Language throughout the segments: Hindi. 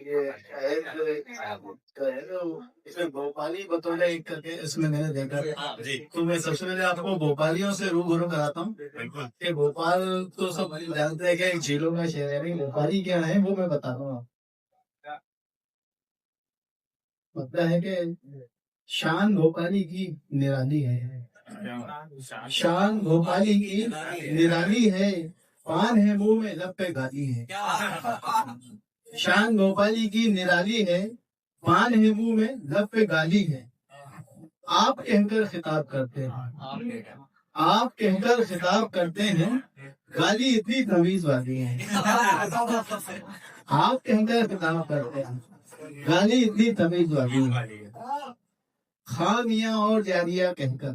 ये शायद तो है तो इसमें भोपाली बतौले एक करके इसमें मैंने देखा जी तो मैं सबसे पहले आपको भोपालियों से रूबरू कराता हूँ बिल्कुल। कि भोपाल तो सब जानते हैं कि एक झीलों का शहर है, लेकिन भोपाली क्या है वो मैं बताता हूँ आपको। पता है कि शान भोपाली की निराली है, शान भोपाली की निराली है, पान है मुंह में लब पे गाली है। शान भोपाली की निराली है, पान है मुंह में लब पे गाली है। आप कहकर खिताब करते हैं, आप कहकर खिताब करते हैं, गाली इतनी तमीज वाली है। आप कहकर खिताब करते हैं, गाली इतनी तमीज वाली है। खामिया और जारिया कहकर,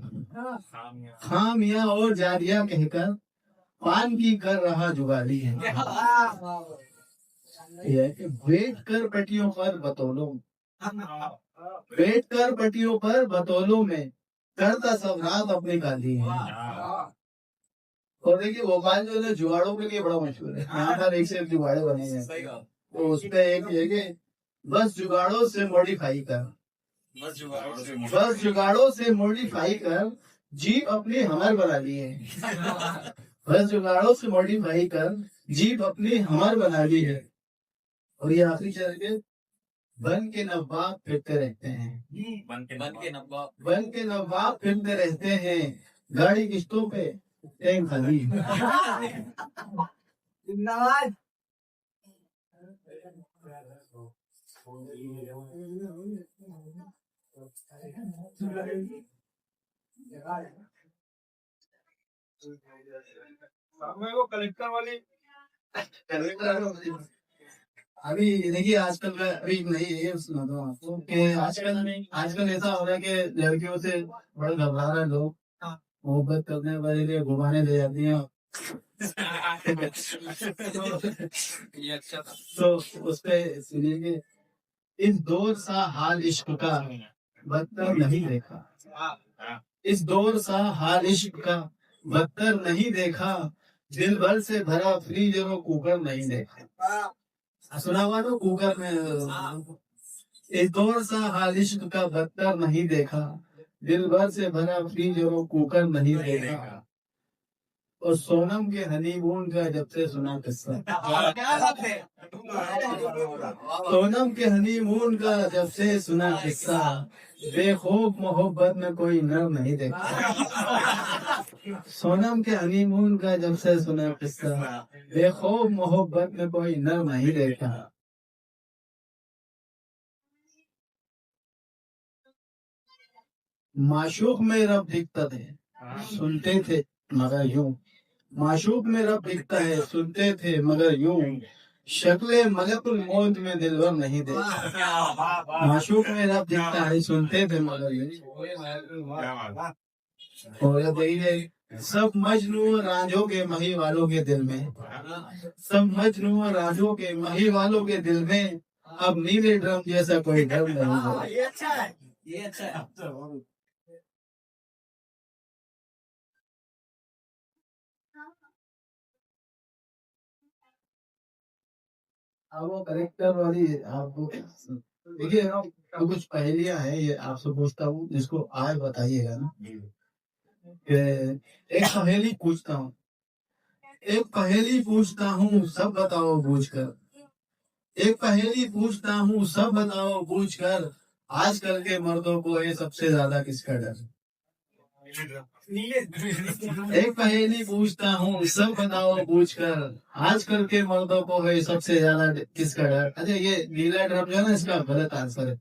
खामिया और जारिया कहकर पान की कर रहा जुगाली है। बैठ कर पटियों पर बतौलों, बैठ कर पटियों पर बतौलों में करता सब रात अपनी गाली है। और देखिए भोपाल जो है जुगाड़ों के लिए बड़ा मशहूर है, यहाँ पर एक से एक जुगाड़े बने हैं। तो उसमें एक है कि बस जुगाड़ों से मॉडिफाई कर, बस जुगाड़ों से मॉडिफाई कर जीप अपनी हमर बना ली है। बस जुगाड़ों से मॉडिफाई कर जीप अपनी हमर बना ली है। और ये आखिरी चल के बन के नवाब फिरते रहते हैं, बन के नवाब फिरते रहते हैं, गाड़ी किश्तों पे टैंक खाली। कलेक्टर वाली अभी देखिए आजकल का अभी नहीं है, सुना दो आपको कि आजकल ऐसा हो रहा है कि लड़कियों से बड़ा घबरा रहे हैं लोग, मोहब्बत करने वाले लिए घुमाने ले जाती हैं। तो उस पे सुनिए कि इस दौर सा हाल इश्क का बदतर नहीं देखा, इस दौर सा हाल इश्क का बदतर नहीं देखा, दिल भर से भरा फ्रीज और कुकर नहीं देखा। सुना हुआ तो कुकर में इस दौर सा हाल इश्क का बदतर नहीं देखा, दिल भर से भरा फ्रीज और कुकर नहीं देखा। और सोनम के हनीमून का जब से सुना किस्सा, सोनम के हनीमून का जब से सुना किस्सा, बेखौफ मोहब्बत में कोई नर नहीं देखा। सोनम के हनीमून का जब से सुना किस्सा, बेखौफ मोहब्बत में कोई नर नहीं देखा। माशूक में रब दिखता थे, सुनते थे मगर यूं, माशूक में रब दिखता है, सुनते थे मगर यूं, शक्ले मलकुल मौत में दिलवर नहीं देखा। माशूक में रब दिखता है, सुनते थे मगर यूं। और देखिए सब मजनू राजों के मही वालों के दिल में, सब मजनू राजों के मही वालों के दिल में अब नीले ड्रम जैसा कोई डर नहीं है। ये अच्छा है, ये अच्छा है। अब वो करेक्टर वाली आपको देखिए तो कुछ पहेलियां हैं, ये आपसे पूछता हूँ, जिसको आज बताइएगा ना। एक पहेली पूछता हूँ, एक पहेली पूछता हूँ सब बताओ बूझकर, एक पहेली पूछता हूँ सब बताओ बूझकर, आजकल के मर्दों को ये सबसे ज्यादा किसका डर। एक पहेली पूछता हूँ सब बताओ पूछकर, आजकल के मर्दों को है सबसे ज्यादा किसका डर। अच्छा ये नीला ड्रम जो है ना, इसका गलत आंसर है।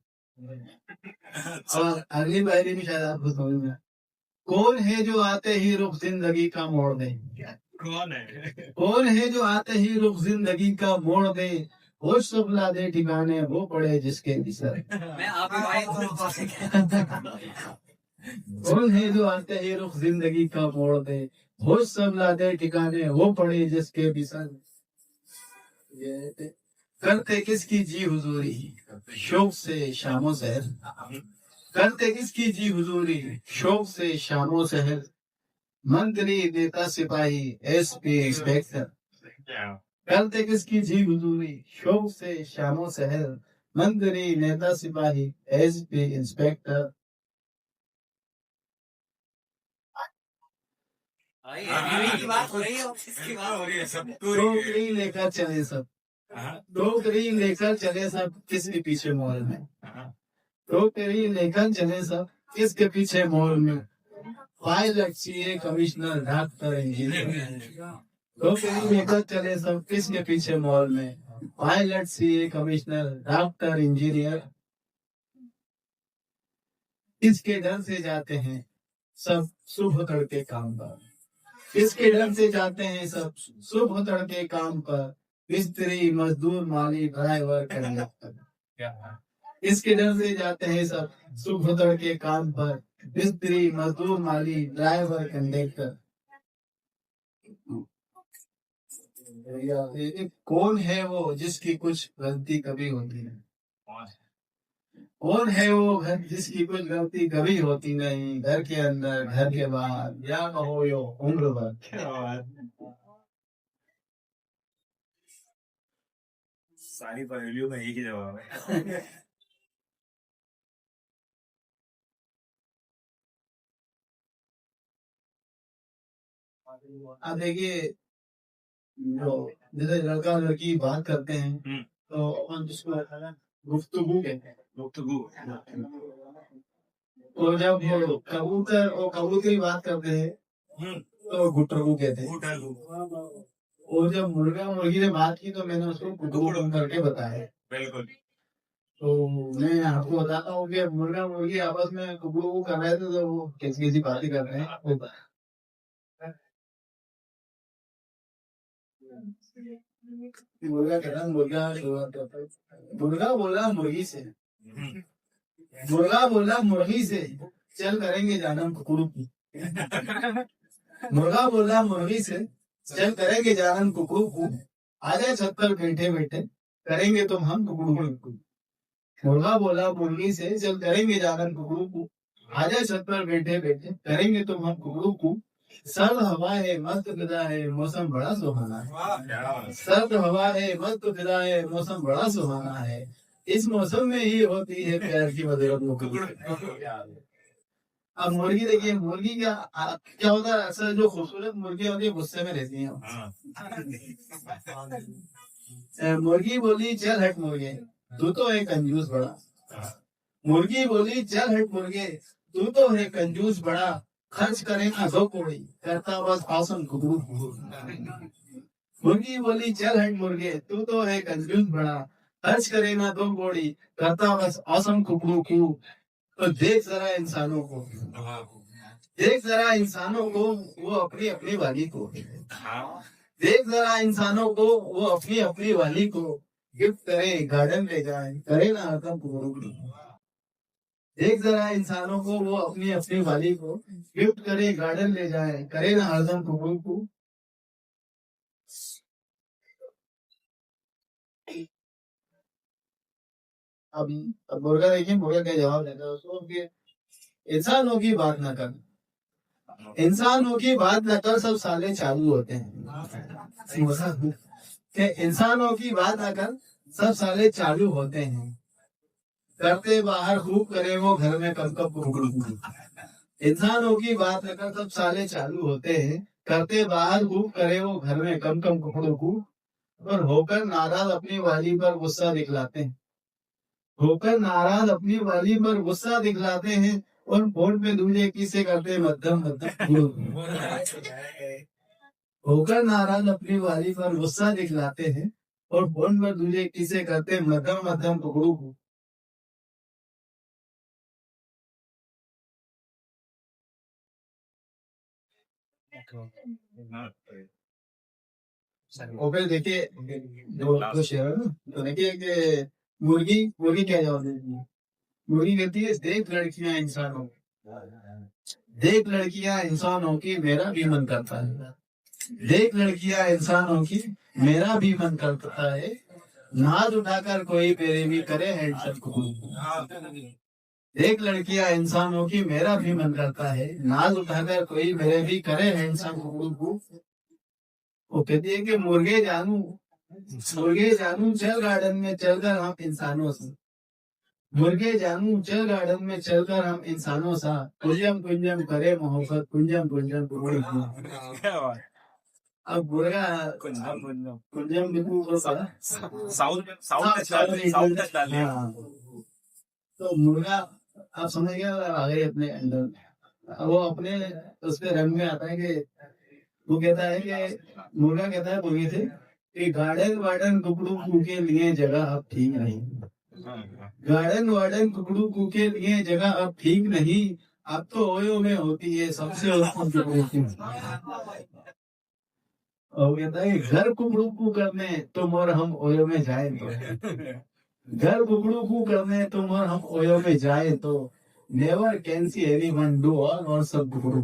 और अगली पहेली भी शायद आपको समझ में। कौन है जो आते ही रुख जिंदगी का मोड़ दे, कौन है? कौन है जो आते ही रुख जिंदगी का मोड़ दे, होश सब ला दे ठिकाने वो पड़े जिसके बिसर। मैं आप कौन है जो आते ही रुख जिंदगी का मोड़ दे, होश सब ला दे ठिकाने वो पड़े जिसके बिसर। ये करते किसकी जी हुजूरी, शौक से शामों सहर, करते किसकी जी हुजूरी, शौक से शामों सहर, मंत्री नेता सिपाही एसपी इंस्पेक्टर, करते किसकी जी हुजूरी, शौक से शामो सहर, मंत्री नेता सिपाही, एसपी इंस्पेक्टर। की बात हो रही है, ऑफिस की बात हो रही है, सब टोकरी लेकर चले सब, टोकरी लेकर चले सब, किसके पीछे मॉल में, टोकरी लेकर चले सब, किसके पीछे मॉल में, pilot CA commissioner doctor engineer. टोकरी लेकर चले सब, किसके पीछे मॉल में, pilot CA commissioner doctor engineer. किसके डर से जाते हैं सब सुबह तड़के काम पर, किसके डर से जाते हैं सब सुबह तड़के काम पर, मिस्त्री मजदूर माली ड्राइवर कंडक्टर। इसके डर से जाते हैं सब सुबह तड़के काम पर, मिस्त्री मजदूर माली ड्राइवर कंडक्टर। कौन है वो जिसकी कुछ गलती कभी होती नहीं, कौन है वो घर जिसकी कुछ गलती कभी होती नहीं, घर के अंदर घर के बाहर या कहो यो उम्र भर। सारी पहेलियों में एक ही जवाब है। अब देखिए, जो जैसे लड़का लड़की बात करते हैं तो अपन जिसको गुफ्तगू कहते हैं, गुफ्तगू। तो जब वो कबूतर और कबूतरी बात करते हैं तो गुटरगू कहते हैं, और जब मुर्गा मुर्गी ने बात की तो मैंने उसको गुटरगू करके बताया। बिल्कुल। तो मैं आपको बताता हूँ कि मुर्गा मुर्गी आपस में गुटरगू कर रहे थे, तो वो कैसी कैसी बातें कर रहे हैं। मुर्गा कह रहा मुर्गा बोला मुर्गी से, मुर्गा बोला मुर्गी से, चल करेंगे जानम कुकड़ू की। मुर्गा बोला मुर्गी से, चल करेंगे जानम कुकड़ू को, आजा छत पर बैठे बैठे करेंगे तुम हम कुकड़ू को। मुर्गा बोला मुर्गी से, चल करेंगे जानम कुकड़ू को, आजा छत पर बैठे बैठे करेंगे तुम हम कुकड़ू को। सर्द हवा है मस्त फिजा है मौसम बड़ा सुहाना है, सर्द हवा है मस्त फिजा है मौसम बड़ा सुहाना है, इस मौसम में ही होती है प्यार की मधुरत। अब मुर्गी देखिए, मुर्गी क्या होता है, अक्सर जो खूबसूरत मुर्गी होती है गुस्से में रहती है। मुर्गी बोली चल हट मुर्गे, तू तो है कंजूस बड़ा, मुर्गी बोली चल हट मुर्गे, तू तो है कंजूस बड़ा, खर्च करेगा 2 कौड़ी करता बस आसन कुकड़ू। मुर्गी बोली चल हट मुर्गे, तू तो है कंजूस बड़ा, खर्च करेगा 2 कौड़ी करता बस आसन कुकड़ू को। तो देख जरा इंसानों को, देख जरा इंसानों को, वो अपनी अपनी वाली को, देख जरा इंसानों को वो अपनी अपनी वाली को गिफ्ट करे गार्डन ले जाए करे ना हरदम कुकड़ू। देख जरा इंसानों को वो अपनी अपनी वाली को गिफ्ट करे गार्डन ले जाए करे ना हरदम कुकड़ू को। अब मुर्गा देखिए, मुर्गा क्या जवाब देता है उसको कि इंसानों की बात न कर, इंसानों की बात न कर सब साले चालू होते हैं, कि इंसानों की बात न कर सब साले चालू होते हैं, करते बाहर खूब करे वो घर में कब कब कुकड़ू। इंसानों की बात न कर सब साले चालू होते हैं, करते बाहर खूब करे वो घर में कम कम कुकड़ू को, और होकर नाराज अपनी वाली पर गुस्सा दिखलाते हैं, होकर नाराज अपनी वाली पर गुस्सा दिखलाते हैं, और फोन पे दूल्हे की से करते मध्यम मध्यम। होकर नाराज अपनी वाली पर गुस्सा दिखलाते हैं, और फोन पर दूल्हे की से करते मध्यम मध्यम टुकड़ू को। और फिर देखिए जो शेर है ना, तो देखिए कि मुर्गी मुर्गी क्या जवाब देती है, मुर्गी कहती है देख लड़कियां इंसानों, देख लड़कियां इंसानों की मेरा भी मन करता है, देख लड़कियां इंसानों की मेरा भी मन करता है, नाज उठाकर कोई मेरे भी करे हैंडसम को। देख लड़कियां इंसानों की मेरा भी मन करता है, नाज उठाकर कोई मेरे भी करे हैंडसम को। वो कहती है कि मुर्गे जानू मुर्गे जानू चल गार्डन में चलकर हम इंसानों से, मुर्गे जानू चल गार्डन में चलकर हम इंसानों सा, कुंजम कुंजम करे मोहब्बत कुंजम कुंजम कुंजम। क्या बात। अब मुर्गा कुंजम कुंजम बिल्कुल वो पता साउथ टच डाल दिया। हाँ। तो मुर्गा आप समझ गया आ गए अपने अंदर में। अब वो अपने उसके रंग में आता है कि वो कहता है कि मुर्गा कहता है मुर्गे से कि गार्डन वार्डन कुकड़ू कू के लिए जगह अब ठीक नहीं, गार्डन वार्डन कुकड़ू कू के लिए जगह अब ठीक नहीं, अब तो ओयो में होती है सबसे उत्तम जगह। और कहता है घर कुकड़ू कू करने तुम और हम ओयो में जाए तो, घर कुकड़ू कू करने तुम और हम ओयो में जाए तो, never can see anyone do all और सब कुकड़ू।